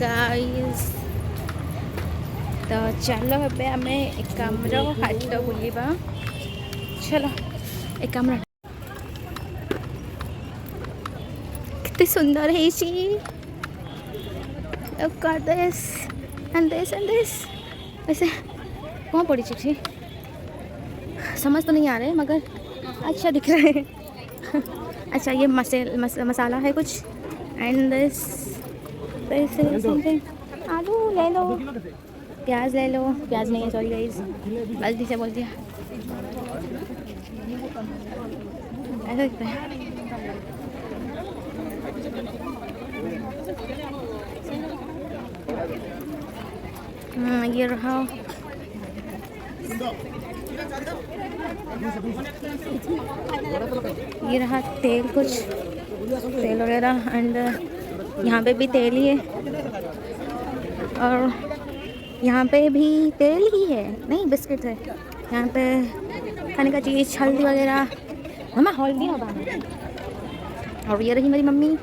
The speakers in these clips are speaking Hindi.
गाइस तो चलो ଏବେ ଆମେ ଏକାମ୍ର ହାଟ ବୁଲିବା। चलो ଏକାମ୍ର କେତେ ସୁନ୍ଦର ହେଇଛି। Look at this and this and this। वैसे कौन पड़ी थी समझ तो नहीं आ रहे मगर अच्छा दिख रहा है। अच्छा ये मसाला है कुछ एंड दिस समथिंग। आलू ले लो, प्याज ले लो, प्याज नहीं है सॉरी गाइस गलती से बोल दिया। ऐसा दिखता है। ये रहा तेल, कुछ तेल वगैरह एंड यहाँ पे भी तेल ही है और यहाँ पे भी तेल ही है, नहीं बिस्किट है। यहाँ पे खाने का चीज़ हल्दी वगैरह मम्मा हल्दी ना बाहर। और ये रही मेरी मम्मी,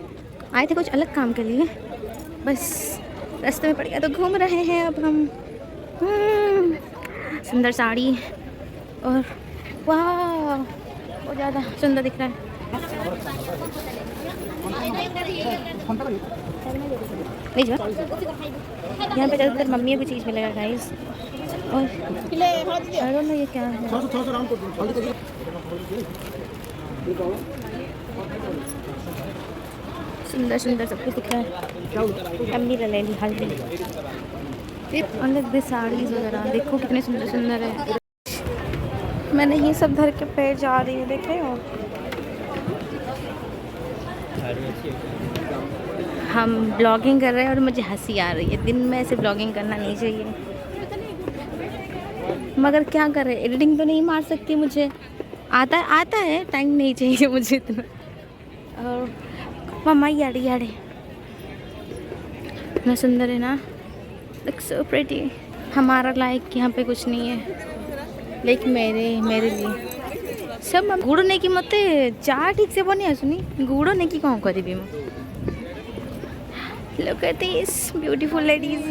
आए थे कुछ अलग काम के लिए, बस रास्ते में पड़ गया तो घूम रहे हैं अब हम। सुंदर साड़ी और वाह बहुत ज़्यादा सुंदर दिख रहा है। नहीं जो यहाँ पे ज़्यादातर मम्मी को चीज़ मिलेगा गाइस। और आई डोंट नो ये क्या है। सुंदर सुंदर सब कुछ दिख रहा है। मम्मी ले ली हल्दी अलग साड़ीज़ वगैरह, देखो कितने सुंदर सुंदर है। मैंने ये सब धर के पे जा रही हूँ, देख रहे हो। हम ब्लॉगिंग कर रहे हैं और मुझे हंसी आ रही है। दिन में ऐसे ब्लॉगिंग करना नहीं चाहिए मगर क्या करें, एडिटिंग तो नहीं मार सकती। मुझे आता है टाइम नहीं चाहिए मुझे इतना। और मम्मा याड़ी इतना सुंदर है ना, लुक सो प्रिटी। हमारा लाइक यहाँ पे कुछ नहीं है, लाइक मेरे लिए सब गुड़ नहीं कि मत चाह ठीक से बनी आसुनी गुड़ नहीं कि कौन करी मु। Look at this beautiful ladies,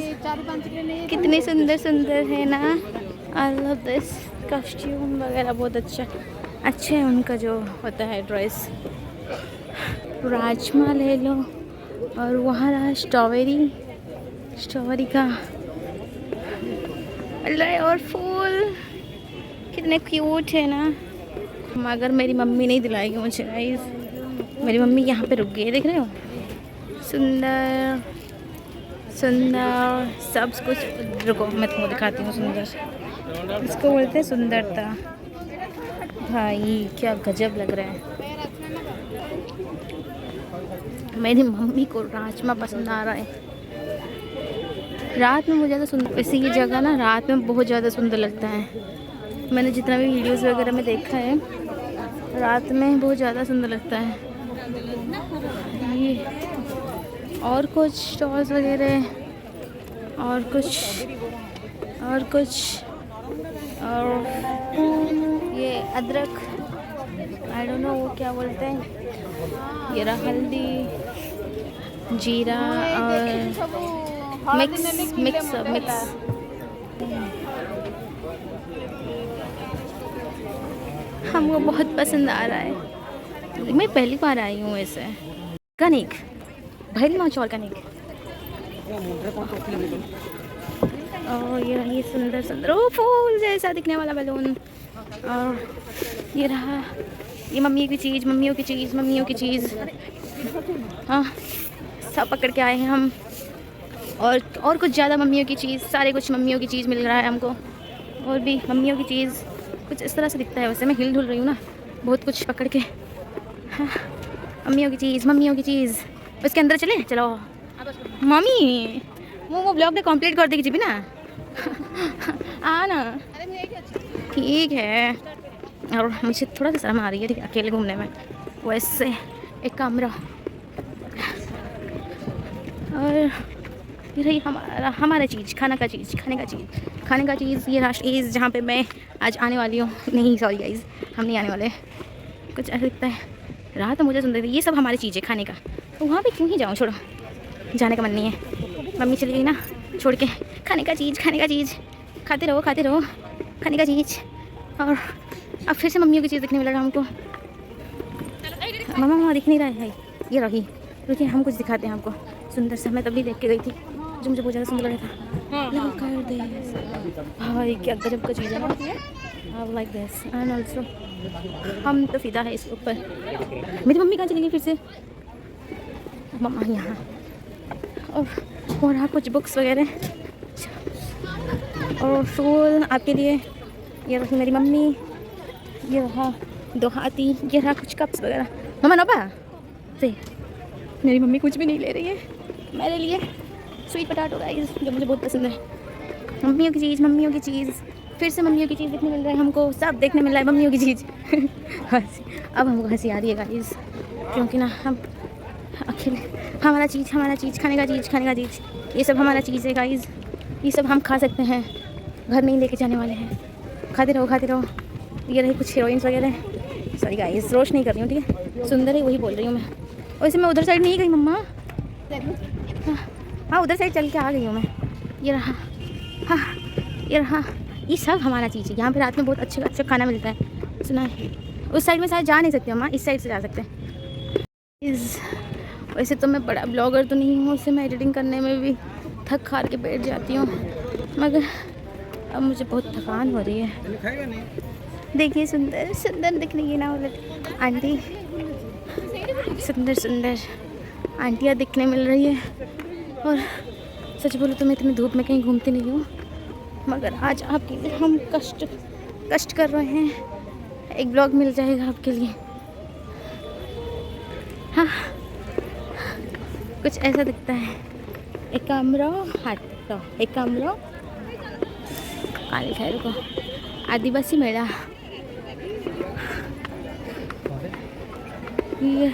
कितनी सुंदर सुंदर है ना। आई लव दिस कॉस्ट्यूम वगैरह, बहुत अच्छा है उनका जो होता है ड्रेस। राजमा ले लो और वहाँ रहा स्ट्रॉबेरी का और फूल कितने क्यूट है ना। मगर मेरी मम्मी नहीं दिलाएगी मुझे गाइस। मेरी मम्मी यहाँ पे रुक गई, देख रहे हो। सुंदर सुंदर सब कुछ। रुको मैं तुमको दिखाती हूँ सुंदर, इसको बोलते हैं सुंदरता। भाई क्या गजब लग रहा है। मेरी मम्मी को राजमा पसंद आ रहा है। रात में बहुत ज़्यादा सुंदर, वैसे ये जगह ना रात में बहुत ज़्यादा सुंदर लगता है। मैंने जितना भी वीडियोस वगैरह में देखा है, रात में बहुत ज़्यादा सुंदर लगता है। ये और कुछ स्टॉल्स वगैरह और ये अदरक, आई डोंट नो वो क्या बोलते हैं। ये रहा हल्दी, जीरा और मिक्स। हमको बहुत पसंद आ रहा है। मैं पहली बार आई हूँ ऐसे। कनिक भैल माछ और कनिक। और ये सुंदर सुंदर ओ फूल जैसा दिखने वाला बैलून। और ये रहा ये मम्मियों की चीज़। हाँ सब पकड़ के आए हैं हम। और कुछ ज़्यादा मम्मियों की चीज़, सारे कुछ मम्मियों की चीज़ मिल रहा है हमको। और भी मम्मियों की चीज़ कुछ इस तरह से दिखता है। वैसे मैं हिल ढुल रही हूँ ना बहुत कुछ पकड़ के। हाँ मम्मियों की चीज़ उसके अंदर चले। चलो मम्मी वो ब्लॉग ने कंप्लीट कर देगी जी ना। आ ना ठीक है। और मुझे थोड़ा सा शर्म आ रही है ठीक अकेले घूमने में। वैसे एक कमरा और ये रही हमारा चीज़, खाने का चीज़। ये राष्ट्र इस जहाँ पे मैं आज आने वाली हूँ। नहीं सॉरी गाइस, हम नहीं आने वाले। कुछ ऐसा दिखता है। रात में मुझे सुंदर ये सब हमारी चीज़ है खाने का। तो वहाँ पे क्यों ही जाऊँ, छोड़ो, जाने का मन नहीं है। मम्मी चली गई ना छोड़ के। खाने का चीज़ खाते रहो खाने का चीज़। और अब फिर से मम्मियों की चीज़ दिखने मिला हमको। मामा दिख नहीं रहा है, ये रही। रुकिए हम कुछ दिखाते हैं आपको सुंदर सा। मैं तभी देख के गई थी जो मुझे बहुत ज़्यादा सुंदर लगा था। लव कर दे भाई, क्या गजब का चीज़ है। I like this and also हम तो फिदा है इसके ऊपर। मेरी मम्मी कहाँ चली गई फिर से? मम्मा यहाँ। और हाँ कुछ बुक्स वगैरह और फूल आपके लिए। ये रही मेरी मम्मी, ये रहा 2 हाथी, ये रहा कुछ कप्स वगैरह। मम्मा नोपा से मेरी मम्मी कुछ भी नहीं ले रही है मेरे लिए। स्वीट पोटैटो राइस जो मुझे बहुत पसंद है। मम्मियों की चीज़ फिर से मम्मियों की चीज़ देखने मिल रहा है हमको। सब देखने मिल रहा है मम्मियों की चीज़। अब हमको हंसी आ रही है गाइस, क्योंकि ना हम अकेले हमारा चीज़ खाने का चीज़ ये सब हमारा चीज़ है गाइस। ये सब हम खा सकते हैं, घर नहीं लेके जाने वाले हैं। खाते रहो। ये रही कुछ हीरोइंस वगैरह। सॉरी गाइस रोश नहीं कर रही हूँ, ठीक है, सुंदर है वही बोल रही हूँ मैं। वैसे मैं उधर साइड नहीं गई मम्मा। हाँ उधर साइड चल के आ गई हूँ मैं। ये रहा, हाँ ये रहा। ये सब हमारा चीज़ है। यहाँ पे रात में बहुत अच्छा खाना मिलता है, सुना है। उस साइड में शायद जा नहीं सकती मम्मा, इस साइड से जा सकते हैं। वैसे तो मैं बड़ा ब्लॉगर तो नहीं हूँ, उससे मैं एडिटिंग करने में भी थक हार के बैठ जाती हूँ, मगर अब मुझे बहुत थकान हो रही है। देखिए सुंदर दिख रही है ना उलट आंटी। सुंदर आंटियाँ दिखने मिल रही है। और सच बोलो तो मैं इतनी धूप में कहीं घूमती नहीं हूँ, मगर आज आपके लिए हम कष्ट कर रहे हैं। एक ब्लॉग मिल जाएगा आपके लिए। हाँ कुछ ऐसा दिखता है। एक कमरा काले खैर को आदिवासी मेला। ये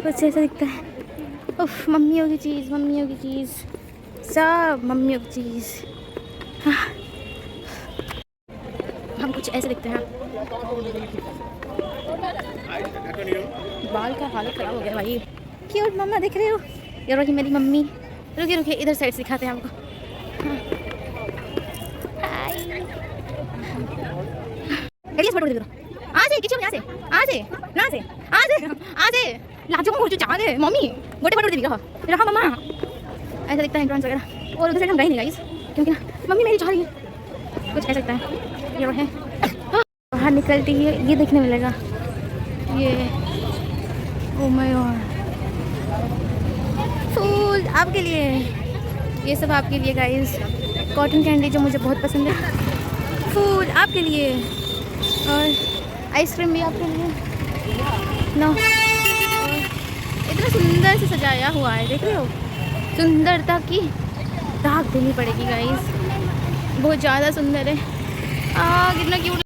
कुछ ऐसा दिखता है। उफ मम्मियों की चीज़ सब मम्मियों की चीज़। हाँ हम कुछ ऐसे दिखते हैं। बाल का हालत ख़राब हो गया भाई। क्यूट मम्मा दिख रहे हो? ये रही मेरी मम्मी। रुकिए इधर साइड सिखाते हैं आपको। मम्मी गोटे पटोटे दिखा रहा मम्मा ऐसा दिखता है एंट्रेंस वगैरह। और उधर से हम गए नहीं गाइस, क्योंकि ना मम्मी मेरी चाह रही है। कुछ ऐसा दिखता है। ये है बाहर निकलती है, ये देखने मिलेगा। ये ओ माय गॉड, फूल आपके लिए, ये सब आपके लिए गाइस। कॉटन कैंडी जो मुझे बहुत पसंद है, फूल आपके लिए। और आइसक्रीम भी आपके लिए। नो इतना सुंदर से सजाया हुआ है, देख रहे हो? सुंदरता की दाग देनी पड़ेगी गाइस, बहुत ज़्यादा सुंदर है। कितना क्यूट